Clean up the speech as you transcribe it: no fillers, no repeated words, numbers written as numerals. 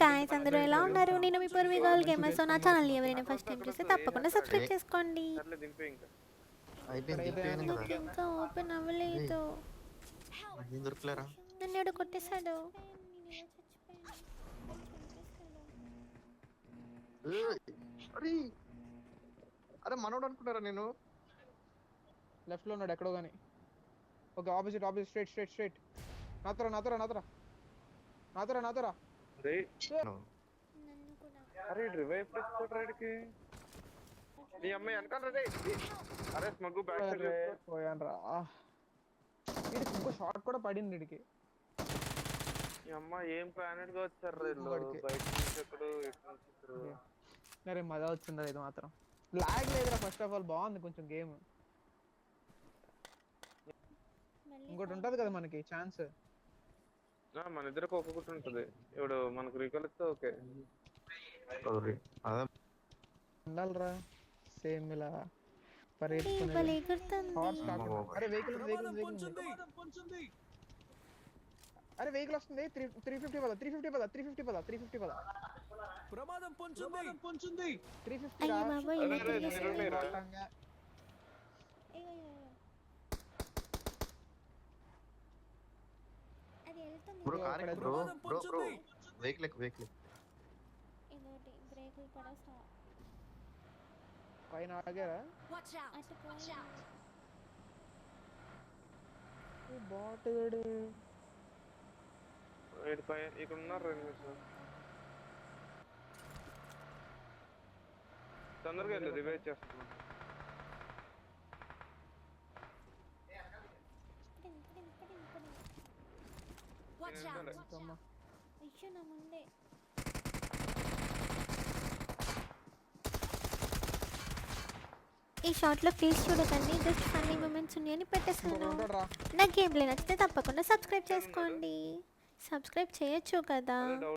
Guys అందరూ ఎలా ఉన్నారు? నేను మీ పూర్వీ గర్ల్ గేమర్. సో నా ఛానల్ని ఎవరైనా ఫస్ట్ టైం చూస్తే తప్పకుండా సబ్స్క్రైబ్ చేసుకోండి. నాకు ఇంకా ఓపెన్ అవ్వలేదు. నన్ను ఎవడో కొట్టేశాడు. అరే మనోడు అనుకున్నారా నేను లెఫ్ట్ లో ఉన్నాడు ఎక్కడో గానీ. ఓకే ఆపోజిట్ స్ట్రైట్ నాతోరా అరే రివైవ్ ప్రెస్ రైడ్కి నీ అమ్మాయి వెనకాల రే. అరే స్మగ్గు బ్యాక్ సైడ్ పోయాను రా. వీడికి ఇంకో షాట్ కూడా పడింది వీడికి. ఈ అమ్మాయి ఏం ప్లానెట్ గా వచ్చారు బయట నుంచి ఎక్కడో అరే మజా వచ్చిందా ఇది మాత్రం. లాగ్ లేదురా ఫస్ట్ ఆఫ్ ఆల్, బాగుంది కొంచెం గేమ్. ఇంకోటి ఉంటది కదా మనకి ఛాన్స్. మన ఇద్దరికి ఒక్కొక్కటి ఉంటది. ఇప్పుడు మనకు రీకాల్ ఇస్తే ఓకే ఉండాలిరా సేమ్ ఇలా భలే ఎగురుతుంది. అరే వెహికల్ వస్తుంది. 350 పద ప్రమాదం పొంచుంది 350 అయ్యో బాబోయ్, అరే, అరే, నిరుణ్ణిరా. అది వెళ్తుంది. బ్రో కార్ ఎక్కు బ్రో వెహికల్ ఇదోటి బ్రేకులు పడేస్తా. పైన ఆగారా అటు పోయి బాట్ ఇక్కడ ఉన్నారు రెండు నిమిషాలు. తొందరగా వెళ్ళి రివైవ్ చేస్తున్నాం. అయ్యో నా ముందే. ఈ షార్ట్లో ఫీల్స్ చూడకండి, జస్ట్ ఫన్నీ మూమెంట్స్ ఉన్నాయని పెట్టేస్తాను. నా గేమ్ ప్లే నచ్చితే తప్పకుండా సబ్స్క్రైబ్ చేసుకోండి. సబ్స్క్రైబ్ చేయొచ్చు కదా.